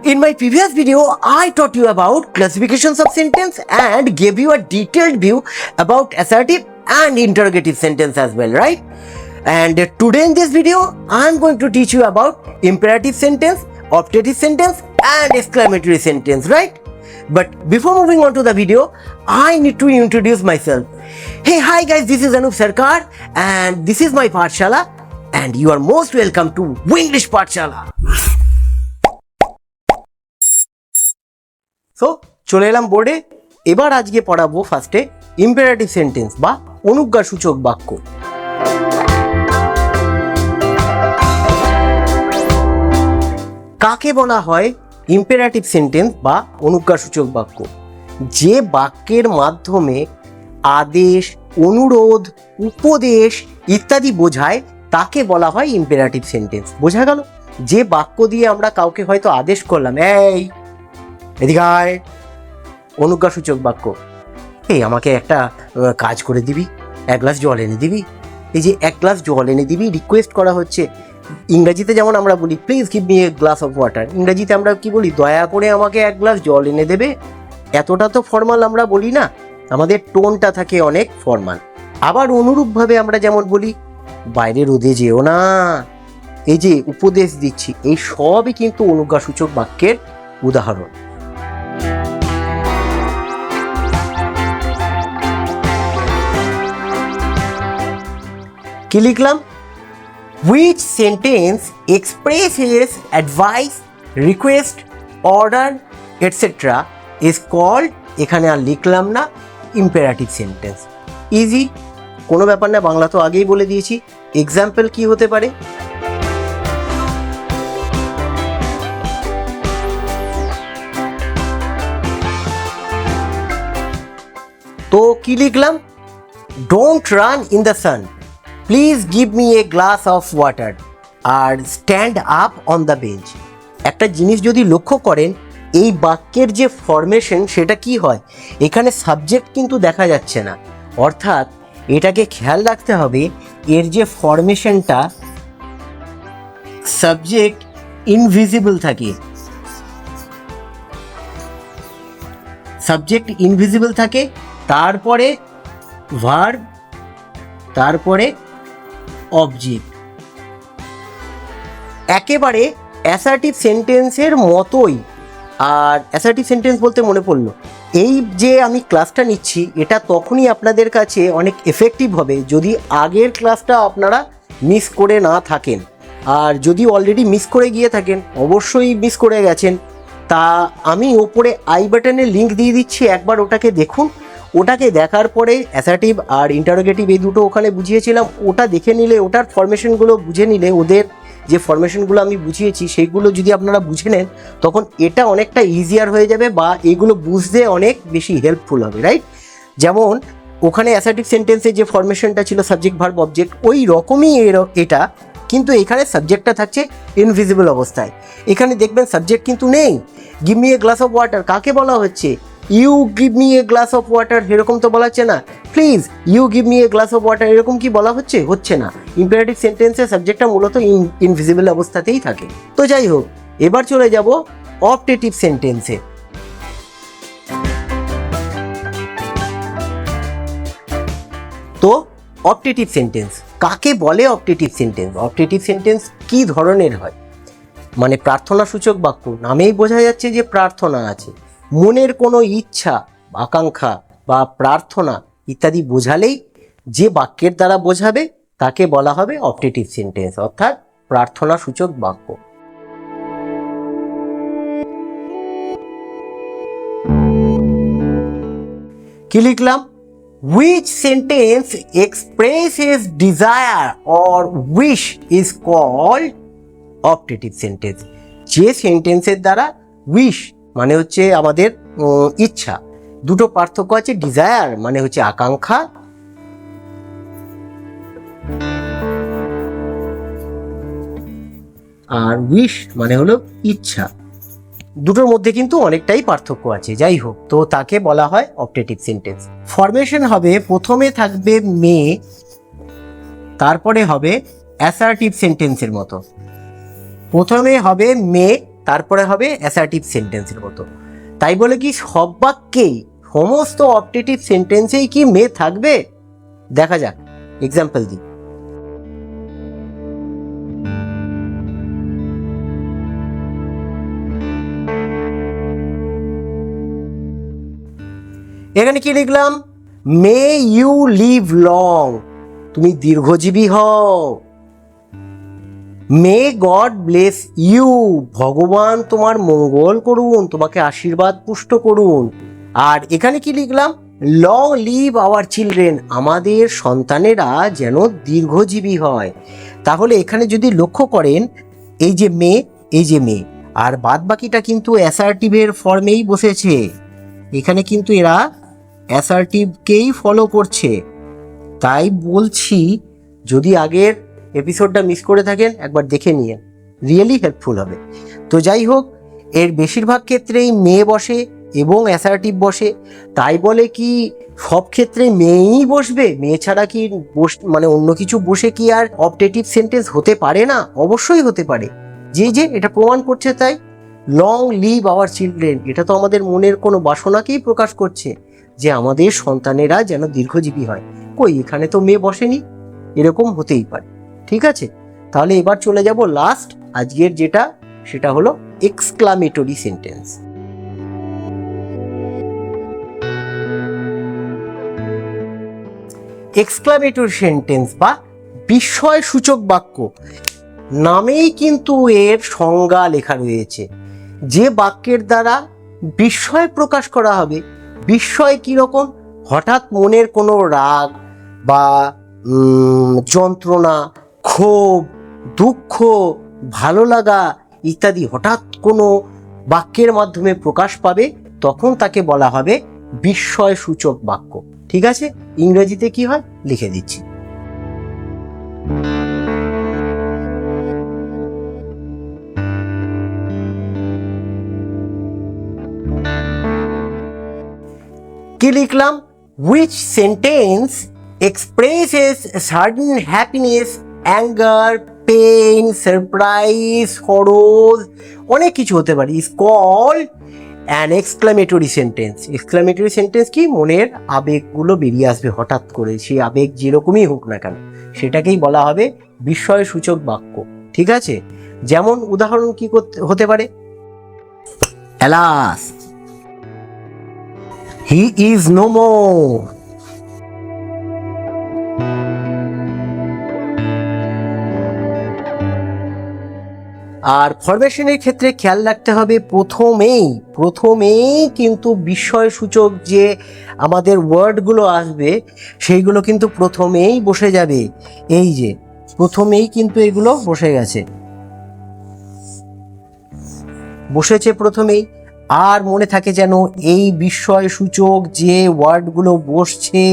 In my previous video, I taught you about classifications of sentence and gave you a detailed view about assertive and interrogative sentence as well, right? And today in this video, I'm going to teach you about imperative sentence, optative sentence and exclamatory sentence, right? But before moving on to the video, I need to introduce myself. Hey, hi guys, this is Anup Sarkar and this is my Pathshala and you are most welcome to Winglish Pathshala. So চলে এলাম বোর্ডে। এবার আজকে পড়াবো ফার্স্টে ইম্পেরাটিভ sentence বা অনুজ্ঞাসূচক বাক্য। কাকে বলা হয় ইম্পেরাটিভ সেন্টেন্স বা অনুজ্ঞাসূচক বাক্য? যে বাক্যের মাধ্যমে আদেশ, অনুরোধ, উপদেশ ইত্যাদি বোঝায় তাকে বলা হয় ইম্পেরাটিভ সেন্টেন্স। বোঝা গেল? যে বাক্য দিয়ে আমরা কাউকে হয়তো আদেশ করলাম, এই এদিকে আয়, অনুজ্ঞাসূচক বাক্য। এই আমাকে একটা কাজ করে দিবি, এক গ্লাস জল এনে দিবি। এই যে এক গ্লাস জল এনে দিবি রিকোয়েস্ট করা হচ্ছে। ইংরাজিতে যেমন আমরা বলি please give me a glass of water, ইংরাজিতে আমরা কি বলি? দয়া করে আমাকে এক গ্লাস জল এনে দেবে। এতটা তো ফর্মাল আমরা বলি না, আমাদের টোনটা থাকে অনেক ফর্মাল। আবার অনুরূপভাবে আমরা যেমন বলি বাইরে রোদে যেও না, এই যে উপদেশ দিচ্ছি, এই সবই কিন্তু অনুজ্ঞাসূচক বাক্যের উদাহরণ। কি লিখলাম? Which sentence expresses advice, request, order, etc. is called, এখানে আর লিখলাম না, imperative sentence. ইজি, কোনো ব্যাপার না, বাংলা তো আগেই বলে দিয়েছি। এক্সাম্পল কি হতে পারে? তো কি লিখলাম? Don't run in the sun. Please give me a glass of water. R stand up on the bench. একটা জিনিস যদি লক্ষ্য করেন, এই বাক্যের যে ফরমেশন সেটা কি হয়, এখানে সাবজেক্ট কিন্তু দেখা যাচ্ছে না। অর্থাৎ এটাকে খেয়াল রাখতে হবে, এর যে ফরমেশনটা সাবজেক্ট ইনভিজিবল থাকে, সাবজেক্ট ইনভিজিবল থাকে, তারপরে ভার্ব, তারপরে অবজেক্ট। একেবারে অ্যাসার্টিভ সেন্টেন্সের মতোই। আর অ্যাসার্টিভ সেন্টেন্স বলতে মনে পড়লো, এই যে আমি ক্লাসটা নিচ্ছি এটা তখনই আপনাদের কাছে অনেক এফেক্টিভ হবে যদি আগের ক্লাসটা আপনারা মিস করে না থাকেন। আর যদি অলরেডি মিস করে গিয়ে থাকেন, অবশ্যই মিস করে গেছেন, তা আমি ওপরে আই বাটনে লিঙ্ক দিয়ে দিচ্ছি, একবার ওটাকে দেখুন। ওটাকে দেখার পরে অ্যাসার্টিভ আর ইন্টারোগেটিভ এই দুটো ওখানে বুঝিয়েছিলাম, ওটা দেখে নিলে, ওটার ফরমেশনগুলো বুঝে নিলে, ওদের যে ফরমেশনগুলো আমি বুঝিয়েছি সেইগুলো যদি আপনারা বুঝে নেন, তখন এটা অনেকটা ইজিয়ার হয়ে যাবে বা এগুলো বুঝতে অনেক বেশি হেল্পফুল হবে, রাইট? যেমন ওখানে অ্যাসার্টিভ সেন্টেন্সে যে ফরমেশনটা ছিল সাবজেক্ট ভার্ব অবজেক্ট, ওই রকমই এটা, কিন্তু এখানে সাবজেক্টটা থাকছে ইনভিজিবল অবস্থায়। এখানে দেখবেন সাবজেক্ট কিন্তু নেই। Give me a glass of water কাকে বলা হচ্ছে? You give me a glass of water এরকম তো বলা হচ্ছে না। Please you give me a glass of water এরকম কি বলা হচ্ছে? হচ্ছে না। ইম্পারেটিভ সেন্টেন্সের সাবজেক্টটা মূলত ইনভিজিবল অবস্থাতেই থাকে। তো যাই হোক, এবার চলে যাব অপটেটিভ সেন্টেন্সে। তো অপটেটিভ সেন্টেন্স কাকে বলে? অপটেটিভ সেন্টেন্স, অপটেটিভ সেন্টেন্স কি ধরনের হয়? মানে প্রার্থনা সূচক বাক্য, নামেই বোঝা যাচ্ছে যে প্রার্থনা আছে। মনের কোনো ইচ্ছা, আকাঙ্ক্ষা বা প্রার্থনা ইত্যাদি বোঝালেই যে বাক্যের দ্বারা বোঝাবে তাকে বলা হবে অপটেটিভ সেন্টেন্স, অর্থাৎ প্রার্থনা সূচক বাক্য। কি লিখলাম? Which sentence expresses desire or wish is called optative sentence. যে সেন্টেন্সের দ্বারা উইশ মানে হচ্ছে আমাদের ইচ্ছা, দুটো পার্থক্য আছে। ডিজায়ার মানে হচ্ছে আকাঙ্ক্ষা, আর উইশ মানে হলো ইচ্ছা। দুটোর মধ্যে কিন্তু অনেকটাই পার্থক্য আছে। যাই হোক, তো তাকে বলা হয় অপটেটিভ সেন্টেন্স। ফরমেশন হবে, প্রথমে থাকবে মে, তারপরে হবে অ্যাসার্টিভ সেন্টেন্সের মতো। প্রথমে হবে মে, তারপরে হবে অ্যাসার্টিভ সেন্টেন্সের মতো। তাই বলে কি সব বাক্যেই সমস্ত অপটেটিভ সেন্টেন্সেই কি মে থাকবে? দেখা যাক, এক্সাম্পল দিই। এখানে কি লিখলাম? মে ইউ লিভ লং, তুমি দীর্ঘজীবী হও। মে গড ব্লেস ইউ, ভগবান তোমার মঙ্গল করুন, তোমাকে আশীর্বাদ পুষ্ট করুন। আর এখানে কি লিখলাম? লং লিভ আওয়ার চিলড্রেন, আমাদের সন্তানেরা যেন দীর্ঘজীবী হয়। তাহলে এখানে যদি লক্ষ্য করেন, এই যে মে, এই যে মে, আর বাদ বাকিটা কিন্তু অ্যাসার্টিভের ফর্মেই বসেছে। এখানে কিন্তু এরা অ্যাসার্টিভকেই ফলো করছে। তাই বলছি, যদি আগের এপিসোডটা মিস করে থাকেন একবার দেখে নিয়ে, রিয়েলি হেল্পফুল হবে। তো যাই হোক, এর বেশিরভাগ ক্ষেত্রেই মে বসে এবং অ্যাসার্টিভ বসে। তাই বলে কি সব ক্ষেত্রে মেয়েই বসবে? মেয়ে ছাড়া কি মানে অন্য কিছু বসে কি আর অপটেটিভ সেন্টেন্স হতে পারে না? অবশ্যই হতে পারে। যে এটা প্রমাণ করছে। তাই লং লিভ আওয়ার চিলড্রেন, এটা তো আমাদের মনের কোনো বাসনাকেই প্রকাশ করছে যে আমাদের সন্তানেরা যেন দীর্ঘজীবী হয়। কই, এখানে তো মেয়ে বসেনি, এরকম হতেই পারে। ঠিক আছে, তাহলে এবার চলে যাব লাস্ট আজকের যেটা, সেটা হলো এক্সক্লামেটরি সেন্টেন্স। এক্সক্লামেটরি সেন্টেন্স বা বিস্ময়সূচক বাক্য নামেই কিন্তু এর সংজ্ঞা লেখা রয়েছে। যে বাক্যের দ্বারা বিস্ময় প্রকাশ করা হবে। বিস্ময় কীরকম? হঠাৎ মনের কোনো রাগ বা যন্ত্রণা, ক্ষোভ, দুঃখ, ভালো লাগা ইত্যাদি হঠাৎ কোনো বাক্যের মাধ্যমে প্রকাশ পাবে, তখন তাকে বলা হবে বিস্ময়সূচক বাক্য। ঠিক আছে, ইংরেজিতে কি হয় লিখে দিচ্ছি। কি লিখলাম? which sentence expresses sudden happiness, anger, pain, surprise, sorrow, অনেক কিছু হতে পারে, is called an exclamatory sentence. exclamatory sentence কি? মনের আবেগগুলো বেরিয়ে আসবে হঠাৎ করে, সেই আবেগ যেরকমই হোক না কেন, সেটাকেই বলা হবে বিস্ময়সূচক বাক্য। ঠিক আছে, যেমন উদাহরণ কি হতে পারে? alas, he is no more. আর ফরমেশনের ক্ষেত্রে খেয়াল রাখতে হবে, প্রথমেই কিন্তু বিস্ময়সূচক যে আমাদের ওয়ার্ডগুলো আসবে সেইগুলো কিন্তু প্রথমেই বসে যাবে। এই যে প্রথমেই কিন্তু এগুলো বসেছে প্রথমেই। আর মনে থাকে যেন এই বিস্ময়সূচক যে ওয়ার্ডগুলো বসছে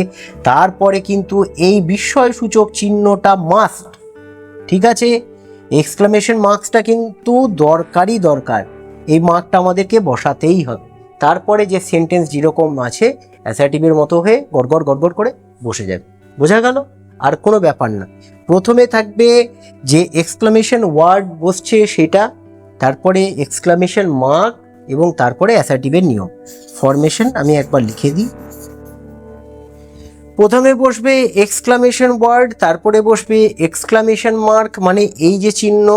তারপরে কিন্তু এই বিস্ময়সূচক চিহ্নটা মাস্ট। ঠিক আছে, এক্সক্লামেশন মার্কসটা কিন্তু দরকার, এই মার্কটা আমাদেরকে বসাতেই হবে। তারপরে যে সেন্টেন্স যেরকম আছে অ্যাসার্টিভের মতো হয়ে গড়গড় করে বসে যাবে। বোঝা গেল? আর কোনো ব্যাপার না, প্রথমে থাকবে যে এক্সক্লামেশন ওয়ার্ড বসছে সেটা, তারপরে এক্সক্লামেশন মার্ক এবং তারপরে অ্যাসার্টিভের নিয়ম। ফরমেশন আমি একবার লিখে দিই। প্রথমে বসবে এক্সক্লামেশন ওয়ার্ড, তারপরে বসবে এক্সক্লামেশন মার্ক মানে এই যে চিহ্ন,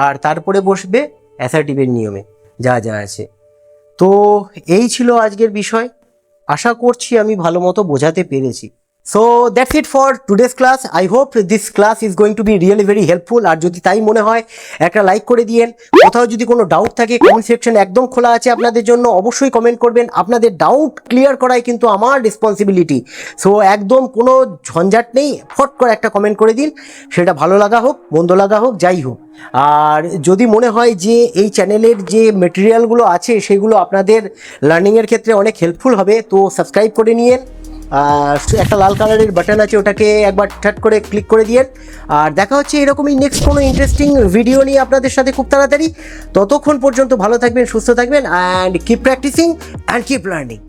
আর তারপরে বসবে অ্যাসার্টিভের নিয়মে যা আছে। তো এই ছিল আজকের বিষয়। আশা করছি আমি ভালো মতো বোঝাতে পেরেছি। So that's it for today's class. I hope this class is going to be really very helpful. আর যদি তাই মনে হয় একটা লাইক করে দিয়েন। কোথাও যদি কোনো ডাউট থাকে কমেন্ট সেকশন একদম খোলা আছে আপনাদের জন্য, অবশ্যই কমেন্ট করবেন। আপনাদের ডাউট ক্লিয়ার করাই কিন্তু আমার রেসপন্সিবিলিটি। সো একদম কোনো ঝঞ্ঝাট নেই, ফট করে একটা কমেন্ট করে দিন, সেটা ভালো লাগা হোক মন্দ লাগা হোক যাই হোক। আর যদি মনে হয় যে এই চ্যানেলের যে মেটেরিয়ালগুলো আছে সেগুলো আপনাদের লার্নিংয়ের ক্ষেত্রে অনেক হেল্পফুল হবে, তো সাবস্ক্রাইব করে নিন। একটা লাল কালারের বাটন আছে, ওটাকে একবার ঠাট করে ক্লিক করে দিয়েন। আর দেখা হচ্ছে এরকমই নেক্সট কোনো ইন্টারেস্টিং ভিডিও নিয়ে আপনাদের সাথে খুব তাড়াতাড়ি। ততক্ষণ পর্যন্ত ভালো থাকবেন, সুস্থ থাকবেন, and keep practicing and keep learning.